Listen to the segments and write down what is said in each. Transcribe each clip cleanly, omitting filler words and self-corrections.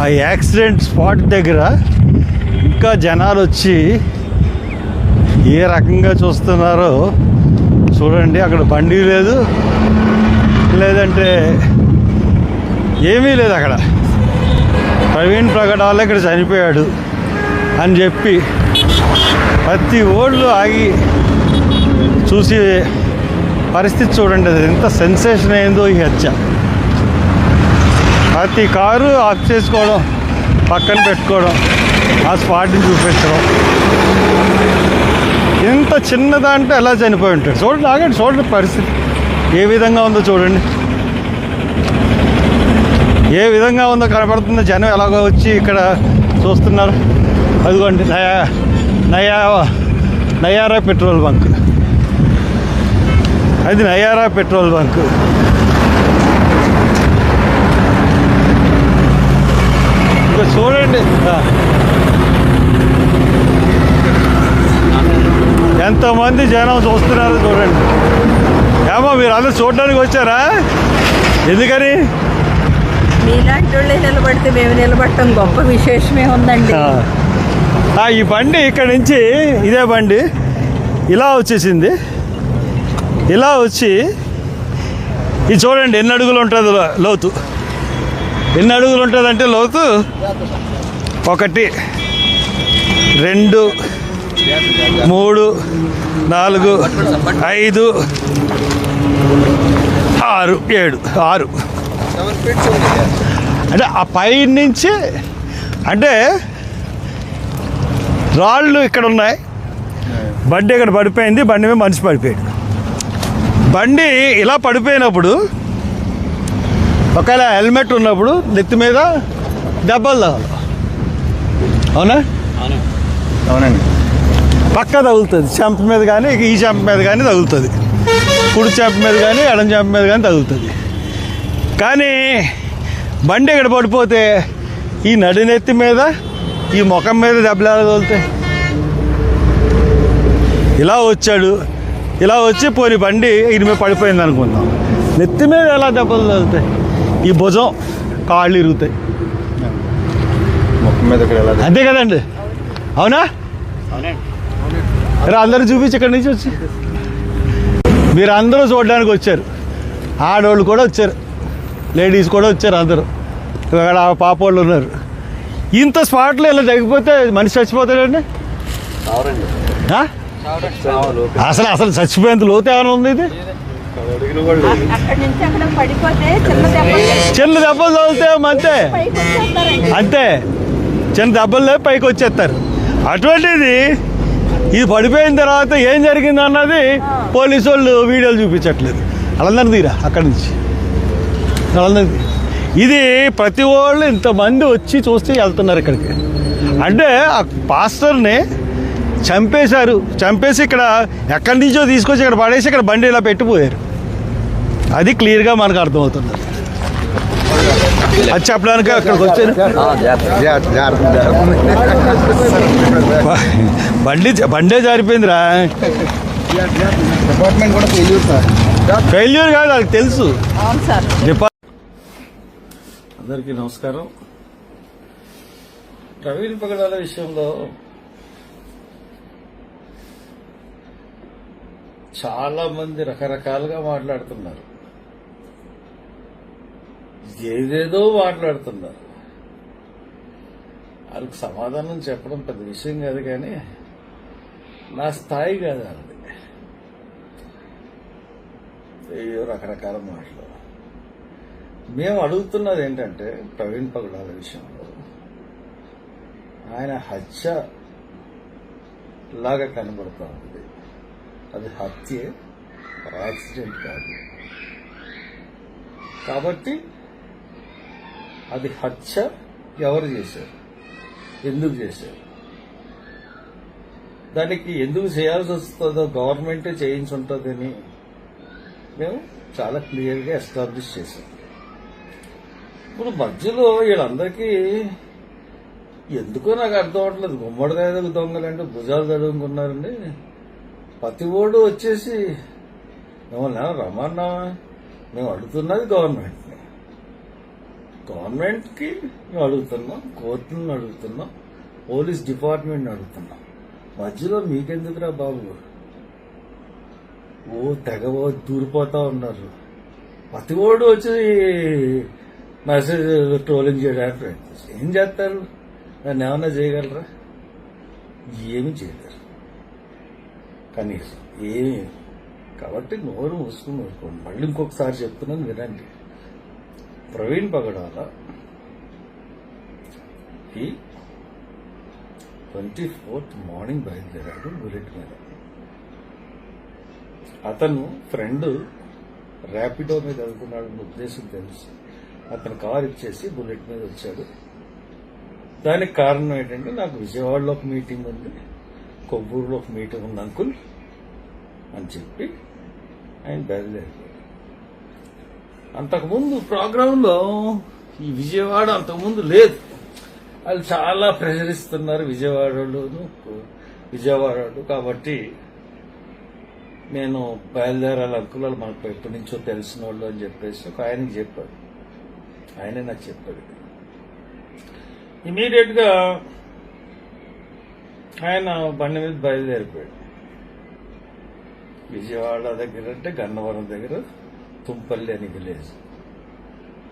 ఆ accident spot దగ్గర ఇంకా జనాలు వచ్చి ఏ రకంగా చూస్తున్నారో చూడండి. అక్కడ బండి లేదు, లేదంటే ఏమీ లేదు. అక్కడ ప్రవీణ్ ప్రగడాల ఇక్కడ చనిపోయాడు అని చెప్పి ప్రతి ఓళ్ళు ఆగి చూసి పరిస్థితి చూడండి. అది ఎంత సెన్సేషన్ అయిందో ఈ హత్య. ప్రతి కారు ఆఫ్ చేసుకోవడం, పక్కన పెట్టుకోవడం, ఆ స్పాట్ని చూపించడం. ఇంత చిన్నదంటే ఎలా చనిపోయి ఉంటాడు. చూడండి, ఆగండి, చూడండి పరిస్థితి ఏ విధంగా ఉందో చూడండి. ఏ విధంగా ఉందో కనపడుతుందో. జనం ఎలాగో వచ్చి ఇక్కడ చూస్తున్నారు. అదిగోండి నయారా పెట్రోల్ బంక్. అది నయారా పెట్రోల్ బంక్. ఇంకా చూడండి ఎంతమంది జనం చూస్తున్నారో చూడండి. ఏమో మీరు అందరూ చూడడానికి వచ్చారా? ఎందుకని? మీలాంటి వాళ్ళే నిలబడితే మేము నిలబడటం గొప్ప విశేషమే ఉందండి. ఈ బండి ఇక్కడ నుంచి ఇదే బండి ఇలా వచ్చేసింది. ఇలా వచ్చి ఇది చూడండి ఎన్ని అడుగులు ఉంటుంది లోతు. ఎన్ని అడుగులు ఉంటుందంటే లోతు 1 2 3 4 5 6 7 6 అంటే ఆ పై నుంచి అంటే రాళ్ళు ఇక్కడ ఉన్నాయి. బండి ఇక్కడ పడిపోయింది. బండి మీద మనిషి పడిపోయాడు. బండి ఇలా పడిపోయినప్పుడు ఒకవేళ హెల్మెట్ ఉన్నప్పుడు నెత్తి మీద దెబ్బలు తగలవు. అవునా? అవునండి. పక్క తగులుతుంది. చెంప మీద కానీ, ఈ చెంప మీద కానీ తగులుతుంది. కుడి చెంప మీద కానీ, ఎడం చెంప మీద కానీ తగులుతుంది. కానీ బండి ఇక్కడ పడిపోతే ఈ నడినెత్తి మీద, ఈ ముఖం మీద దెబ్బలు ఎలా తగులుతాయి? ఇలా వచ్చాడు. ఇలా వచ్చి పోని బండి ఇది మీద పడిపోయింది అనుకుందాం. నెత్తి మీద ఎలా దెబ్బలు తగులుతాయి? ఈ భుజం, కాళ్ళు ఇరుగుతాయి. ముఖం మీద అంతే కదండి? అవునా? అందరూ చూపించి ఇక్కడి నుంచి వచ్చి మీరు అందరూ చూడడానికి వచ్చారు. ఆడవాళ్ళు కూడా వచ్చారు, లేడీస్ కూడా వచ్చారు. అందరూ ఇక్కడ పాపోళ్ళు ఉన్నారు. ఇంత స్పాట్లో ఇలా తగ్గిపోతే మనిషి చచ్చిపోతాడండి. అసలు చచ్చిపోయేంత లోతు ఏమైనా ఉంది? ఇది చిన్న దెబ్బలు తగులుతాయి అంతే. చిన్న దెబ్బలు లేవు, పైకి వచ్చేస్తారు. అటువంటిది ఇది పడిపోయిన తర్వాత ఏం జరిగింది అన్నది పోలీసు వాళ్ళు వీడియోలు చూపించట్లేదు. వాళ్ళందరూ తీరా అక్కడి నుంచి. వాళ్ళందరికీ ఇది ప్రతి వాళ్ళు ఇంతమంది వచ్చి చూస్తే వెళ్తున్నారు ఇక్కడికి. అంటే ఆ పాస్టర్ని చంపేశారు. చంపేసి ఇక్కడ ఎక్కడి నుంచో తీసుకొచ్చి ఇక్కడ పడేసి ఇక్కడ బండి ఇలా పెట్టిపోయారు. అది క్లియర్గా మనకు అర్థమవుతుంది. అది చెప్పడానికి అక్కడికి వచ్చాను. బండే జారిపోయిందిరా. ఫెయిల్యూర్ కాదు, వాళ్ళకి తెలుసు. అందరికీ నమస్కారం. ప్రవీణ్ పగడాల విషయంలో చాలా మంది రకరకాలుగా మాట్లాడుతున్నారు. ఏదేదో మాట్లాడుతున్నారు. వాళ్ళకి సమాధానం చెప్పడం పెద్ద విషయం కాదు, కానీ నా స్థాయి కాదు అది. ఏయో రకరకాల మాటలు. మేము అడుగుతున్నది ఏంటంటే ప్రవీణ్ పగడాల విషయంలో ఆయన హత్య లాగా కనబడుతూ ఉంది. అది హత్య, యాక్సిడెంట్ కాదు. కాబట్టి అది హత్య ఎవరు చేశారు, ఎందుకు చేశారు, దానికి ఎందుకు చేయాల్సి వస్తుందో గవర్నమెంటే చేయించి ఉంటుందని మేము చాలా క్లియర్గా ఎస్టాబ్లిష్ చేశాం. ఇప్పుడు మధ్యలో వీళ్ళందరికీ ఎందుకో నాకు అర్థం అవట్లేదు. గుమ్మడికాయ దొంగలంటే భుజాలు తడుముకున్నారండి. ప్రతి ఓడు వచ్చేసి మిమ్మల్ని రమ్మన్నామా? మేము అడుగుతున్నది గవర్నమెంట్ని. గవర్నమెంట్కి అడుగుతున్నాం, కోర్టులను అడుగుతున్నాం, పోలీస్ డిపార్ట్మెంట్ని అడుగుతున్నాం. మధ్యలో మీకెందుకురా బాబు? తెగ దూరిపోతా ఉన్నారు. పతిగోడు వచ్చి మెసేజ్ ట్రోలింగ్ చేయడానికి ప్రయత్నిస్తారు. ఏం చేస్తారు? దాన్ని ఏమన్నా చేయగలరా? ఏమి చేయలేరు కనీసం ఏమి. కాబట్టి నోరు మూసుకుని ఊరుకోండి. మళ్ళీ ఇంకొకసారి చెప్తున్నాను వినండి. ప్రవీణ్ పగడాల ఈ 24th మార్నింగ్ బయలుదేరాడు బుల్లెట్ మీద. అతను ఫ్రెండ్ ర్యాపిడో మీద వెళ్తున్నాడు ఉద్దేశం తెలుసు. అతను కారు ఇచ్చేసి బుల్లెట్ మీద వచ్చాడు. దానికి కారణం ఏంటంటే, నాకు విజయవాడలో ఒక మీటింగ్ ఉంది, కొవ్వూరులో ఒక మీటింగ్ ఉంది అంకుల్ అని చెప్పి ఆయన బయలుదేరాడు. అంతకుముందు ప్రోగ్రాంలో ఈ విజయవాడ అంతకుముందు లేదు. వాళ్ళు చాలా ప్రెషర్ ఇస్తున్నారు విజయవాడలో. కాబట్టి నేను బయలుదేరాలి అంకుల్, వాళ్ళు మనకు ఎప్పటి నుంచో తెలిసిన వాళ్ళు అని చెప్పేసి ఒక ఆయనకి చెప్పాడు. ఆయనే నాకు చెప్పాడు. ఇమీడియట్ గా ఆయన బండి మీద బయలుదేరిపోయాడు. విజయవాడ దగ్గర అంటే గన్నవరం దగ్గర తుంపల్లి అని విలేజ్.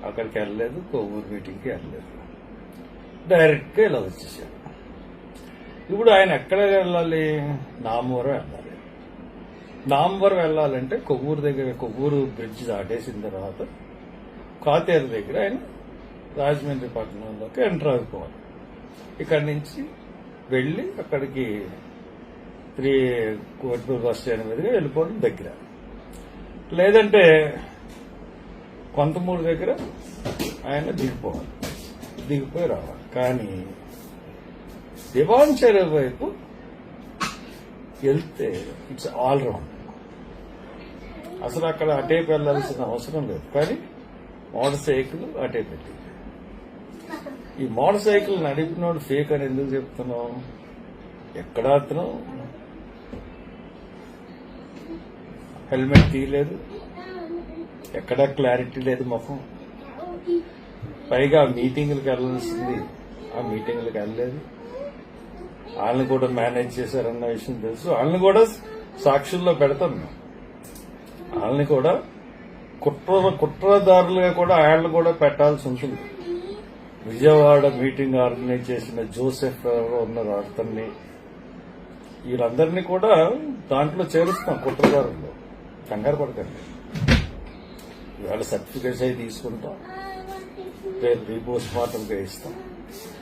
అక్కడికి వెళ్ళలేదు, కొవ్వూరు మీటింగ్కి వెళ్ళలేదు, డైరెక్ట్గా ఇలా వచ్చేసాడు. ఇప్పుడు ఆయన ఎక్కడ వెళ్ళాలి? నామవరం వెళ్ళాలి. నామవరం వెళ్ళాలంటే కొవ్వూరు బ్రిడ్జ్ దాటేసిన తర్వాత కాతేరు దగ్గర ఆయన రాజమండ్రి పట్టణంలోకి ఎంటర్ అయిపోవాలి. ఇక్కడి నుంచి వెళ్ళి అక్కడికి కోటిపూర్ బస్ స్టాండ్ మీదుగా వెళ్ళిపోవడం దగ్గర. లేదంటే కొంతమూరు దగ్గర ఆయన దిగిపోయి రావాలి. కానీ దివాన్ చెరువు వైపు వెళ్తే ఇట్స్ ఆల్ రౌండ్. అసలు అక్కడ అటేపు వెళ్లాల్సిన అవసరం లేదు. కానీ మోటార్ సైకిల్ అటే పెట్టి, ఈ మోటార్ సైకిల్ నడిపినోడు ఫేక్ అని ఎందుకు చెప్తున్నాం? ఎక్కడ అతను హెల్మెట్ తీయలేదు, ఎక్కడా క్లారిటీ లేదు ముఖం. పైగా మీటింగులకు వెళ్ళాల్సింది, ఆ మీటింగులకు వెళ్ళలేదు. వాళ్ళని కూడా మేనేజ్ చేశారన్న విషయం తెలుసు. వాళ్ళని కూడా సాక్షుల్లో పెడతాం మేము. వాళ్ళని కూడా కుట్రదారులుగా కూడా వాళ్ళని కూడా పెట్టాల్సి ఉంటుంది. విజయవాడ మీటింగ్ ఆర్గనైజ్ చేసిన జోసెఫ్ ఎవరో ఉన్నారు, అతన్ని, వీళ్ళందరినీ కూడా దాంట్లో చేరుస్తాం కుట్రదారుల్లో. కంగారు పడకండి. ఇవాళ సర్టిఫికేట్స్ అవి తీసుకుంటాం, రేపు రీపోస్ట్ మార్టంగా ఇస్తాం.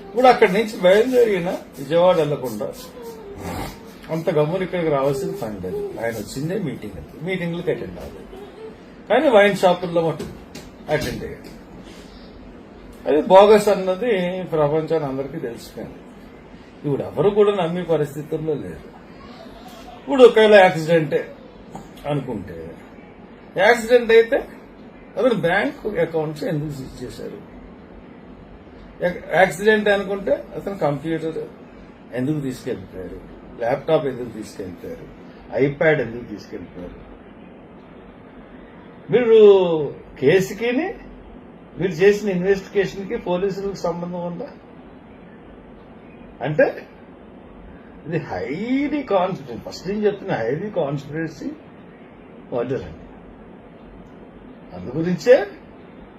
ఇప్పుడు అక్కడి నుంచి బయలుదేరిన విజయవాడ వెళ్లకుండా అంత గమ్మున ఇక్కడికి రావాల్సిన పని లేదు. ఆయన వచ్చిందే మీటింగ్లకు అటెండ్ అవ్వాలి. కానీ వైన్ షాపుల్లో మటు అటెండ్ అయ్యాడు. అది బోగస్ అన్నది ప్రపంచాన్ని అందరికీ తెలిసిపోయింది. ఇప్పుడు ఎవరు కూడా నమ్మే పరిస్థితుల్లో లేరు. ఇప్పుడు ఒకవేళ యాక్సిడెంటే అనుకుంటే, యాక్సిడెంట్ అయితే అతను బ్యాంకు అకౌంట్స్ ఎందుకు సీజ్ చేశారు? యాక్సిడెంట్ అనుకుంటే అతను కంప్యూటర్ ఎందుకు తీసుకెళ్లిపోయారు? ల్యాప్టాప్ ఎందుకు తీసుకెళ్లిపోయారు? ఐప్యాడ్ ఎందుకు తీసుకెళ్లిపోయారు? మీరు కేసుకి మీరు చేసిన ఇన్వెస్టిగేషన్ కి పోలీసులకు సంబంధం ఉందా? అంటే ఇది హైలీ కాన్స్పిరెన్సీ. ఫస్ట్ నేను చెప్తున్నా, హైలీ కాన్స్పిరెన్సీ మర్డర్ అండి. అందుగురించే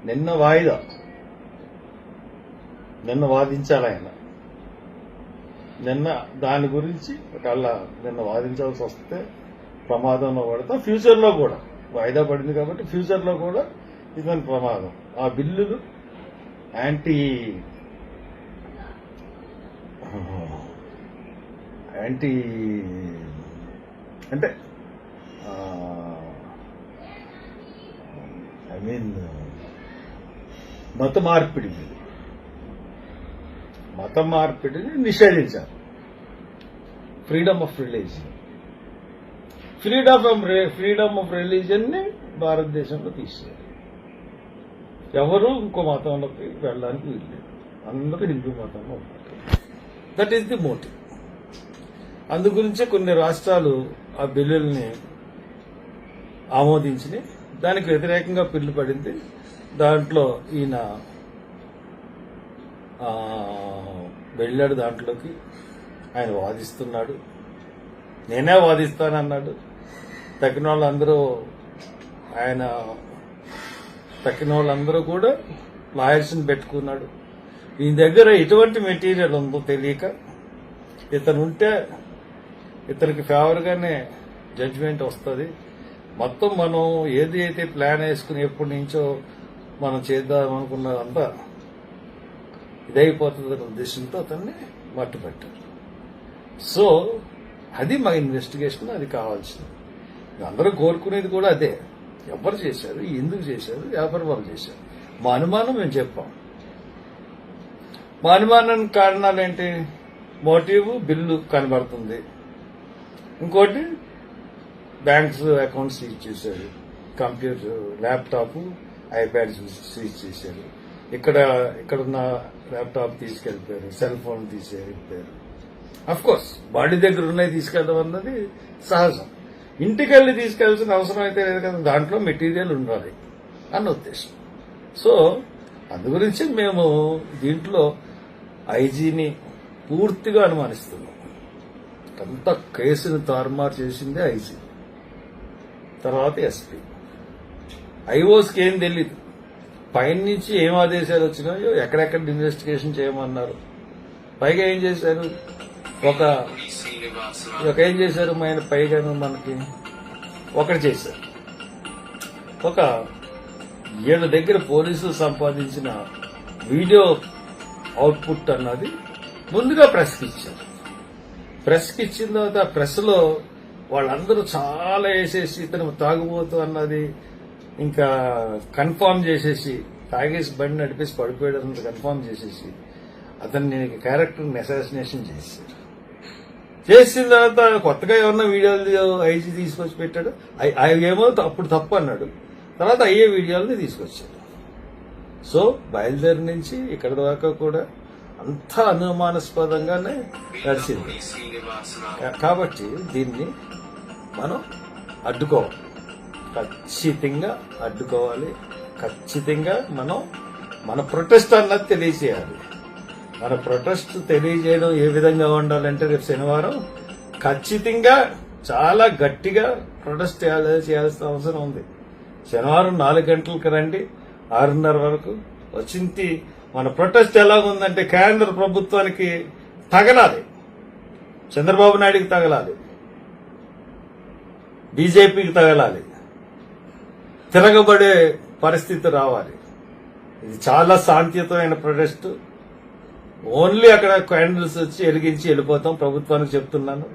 నిన్న వాదించాలి ఆయన. నిన్న దాని గురించి ఒకవేళ నిన్న వాదించాల్సి వస్తే ప్రమాదంలో పడతాం. ఫ్యూచర్ లో కూడా వాయిదా పడింది కాబట్టి ఫ్యూచర్ లో కూడా ఇదని ప్రమాదం. ఆ బిల్లులు యాంటీ అంటే మత మార్పిడిని నిషేధించారు. ఫ్రీడమ్ ఆఫ్ రిలీజియన్ ని భారతదేశంలో తీసేయారు. ఎవరు ఇంకో మతంలోకి వెళ్ళడానికి వీల్లేదు. అందరూ హిందూ మతంలో ఉన్నారు. That is the motive. అందుగురించే కొన్ని రాష్ట్రాలు ఆ బిల్లుల్ని ఆమోదించినాయి. దానికి వ్యతిరేకంగా బిల్లు పడింది. దాంట్లో ఈయన వెళ్ళాడు దాంట్లోకి. ఆయన వాదిస్తున్నాడు, నేనే వాదిస్తానన్నాడు. తక్కిన వాళ్ళందరూ కూడా లాయర్స్ని పెట్టుకున్నాడు. ఈయన దగ్గర ఎటువంటి మెటీరియల్ ఉందో తెలియక ఇతనికి ఫేవర్గానే జడ్జిమెంట్ వస్తుంది. మొత్తం మనం ఏది అయితే ప్లాన్ వేసుకుని ఎప్పటి నుంచో మనం చేద్దాం అనుకున్నదంతా ఇదైపోతుందనే ఉద్దేశంతో అతన్ని మట్టుపెట్టారు. సో అది మా ఇన్వెస్టిగేషన్, అది కావాల్సింది. అందరూ కోరుకునేది కూడా అదే. ఎవరు చేశారు, ఎందుకు చేశారు, వ్యాపార వాళ్ళు చేశారు. మా అనుమానం మేము చెప్పాం. మా అనుమానానికి కారణాలు ఏంటి? మోటివ్ బిల్లు కనబడుతుంది, ఇంకోటి బ్యాంక్స్ అకౌంట్స్ సీజ్ చేశారు, కంప్యూటర్ ల్యాప్టాప్ ఐప్యాడ్ సీజ్ చేశారు, ఇక్కడున్న ల్యాప్టాప్ తీసుకెళ్లిపోయారు, సెల్ ఫోన్ తీసుకెళ్లిపోయారు. అఫ్ కోర్స్ బాడీ దగ్గర ఉన్నాయి తీసుకెళ్ళడం అన్నది సహజం. ఇంటికెళ్ళి తీసుకెళ్లాల్సిన అవసరం అయితే లేదు కదా, దాంట్లో మెటీరియల్ ఉండాలి అన్న ఉద్దేశం. సో అందు గురించి మేము దీంట్లో ఐజీని పూర్తిగా అనుమానిస్తున్నాం. అంత కేసును తారుమారు చేసిందే ఐజీ, తర్వాత ఎస్పీ. ఐఓస్కి ఏం తెలీదు, పైనుంచి ఏం ఆదేశాలు వచ్చినాయో, ఎక్కడెక్కడ ఇన్వెస్టిగేషన్ చేయమన్నారు. పైగా ఏం చేశారు, ఏం చేశారు పైగా మనకి ఒకటి చేశారు. ఒక 7 దగ్గర పోలీసులు సంపాదించిన వీడియో అవుట్పుట్ అన్నది ముందుగా ప్రెస్కి ఇచ్చారు. ప్రెస్కి ఇచ్చిన తర్వాత ఆ ప్రెస్లో వాళ్ళందరూ చాలా వేసేసి ఇతను తాగుబోతు అన్నది ఇంకా కన్ఫామ్ చేసేసి, తాగేసి బండి నడిపేసి పడిపోయాడు అన్నది కన్ఫామ్ చేసేసి అతన్ని క్యారెక్టర్ని అసాసినేషన్ చేశారు. చేసిన తర్వాత కొత్తగా ఏమన్నా వీడియోలు ఐజీ తీసుకొచ్చి పెట్టాడు. ఏమో అప్పుడు తప్పు అన్నాడు, తర్వాత అయ్యే వీడియోలని తీసుకొచ్చాడు. సో బయలుదేరి నుంచి ఇక్కడ దాకా కూడా అంతా అనుమానాస్పదంగానే నడిచింది. కాబట్టి దీన్ని మనం అడ్డుకోవాలి, ఖచ్చితంగా అడ్డుకోవాలి. ఖచ్చితంగా మనం మన ప్రొటెస్ట్ అన్నది తెలియజేయాలి. మన ప్రొటెస్ట్ తెలియజేయడం ఏ విధంగా ఉండాలంటే రేపు శనివారం ఖచ్చితంగా చాలా గట్టిగా ప్రొటెస్ట్ చేయాల్సిన అవసరం ఉంది. శనివారం 4 గంటలకు రండి, 6:30 వరకు వచ్చింది. మన ప్రొటెస్ట్ ఎలాగుందంటే కేంద్ర ప్రభుత్వానికి తగలాలి, చంద్రబాబు నాయుడికి తగలాలి, బీజేపీకి తగలాలి, తిరగబడే పరిస్థితి రావాలి. ఇది చాలా శాంతియుతమైన ప్రొటెస్ట్. ఓన్లీ అక్కడ క్యాండిల్స్ వచ్చి వెలిగించి వెళ్ళిపోతాం. ప్రభుత్వానికి చెప్తున్నాను,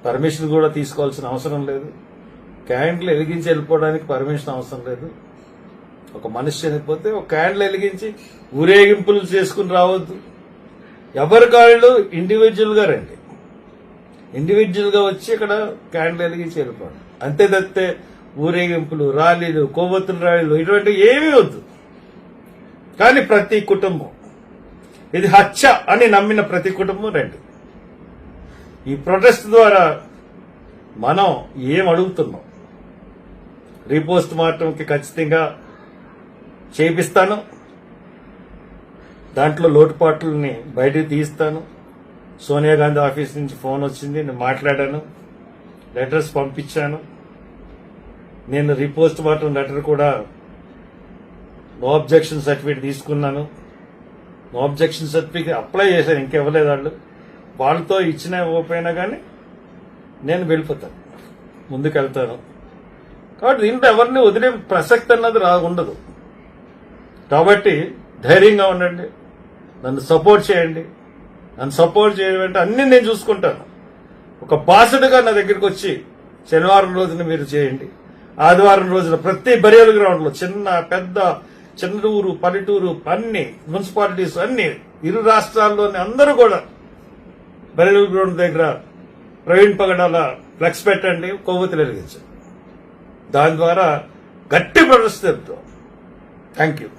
పర్మిషన్ కూడా తీసుకోవాల్సిన అవసరం లేదు. క్యాండిల్ వెలిగించి వెళ్ళిపోవడానికి పర్మిషన్ అవసరం లేదు. ఒక మనిషి చనిపోతే ఒక క్యాండిల్ వెలిగించి ఊరేగింపులు చేసుకుని రావద్దు. ఎవరి కాళ్ళు ఇండివిజువల్ గా రండి, ఇండివిజువల్ గా వచ్చి ఇక్కడ క్యాండిల్ వెలిగించి వెళ్ళిపోండి. అంతే తప్పితే ఊరేగింపులు, ర్యాలీలు, కొవ్వొత్తుల ర్యాలీలు ఇటువంటివి ఏమీ వద్దు. కానీ ప్రతి కుటుంబం ఇది హత్య అని నమ్మిన ప్రతి కుటుంబం రండి. ఈ ప్రొటెస్ట్ ద్వారా మనం ఏం అడుగుతున్నాం? రీపోస్ట్ మార్టంకి ఖచ్చితంగా చేపిస్తాను, దాంట్లో లోటుపాట్లని బయటికి తీస్తాను. సోనియా గాంధీ ఆఫీస్ నుంచి ఫోన్ వచ్చింది, నేను మాట్లాడాను, లెటర్స్ పంపించాను. నేను రీపోస్ట్ మార్టం లెటర్ కూడా నో అబ్జెక్షన్ సర్టిఫికేట్ తీసుకున్నాను. నో అబ్జెక్షన్ సర్టిఫికేట్ అప్లై చేశాను, ఇంకెవ్వలేదు. వాళ్ళతో ఇచ్చినా ఇవ్వకపోయినా కానీ నేను వెళ్ళిపోతాను, ముందుకెళ్తాను. కాబట్టి దీంట్లో ఎవరిని వదిలే ప్రసక్తి అన్నది ఉండదు. కాబట్టి ధైర్యంగా ఉండండి, నన్ను సపోర్ట్ చేయండి. నన్ను సపోర్ట్ చేయడం అన్ని నేను చూసుకుంటాను. ఒక బాసుడుగా నా దగ్గరికి వచ్చి శనివారం రోజున మీరు చేయండి. ఆదివారం రోజున ప్రతి బరియల్ గ్రౌండ్ లో చిన్న పెద్ద, చిన్నూరు, పల్లెటూరు, అన్ని మున్సిపాలిటీస్ అన్ని 2 రాష్ట్రాల్లోని అందరూ కూడా బరియల్ గ్రౌండ్ దగ్గర ప్రవీణ్ పగడాల ఫ్లెక్స్ పెట్టండి, కొవ్వొత్తులు వెలిగించండి. దాని ద్వారా గట్టి ప్రదర్శన. Thank you.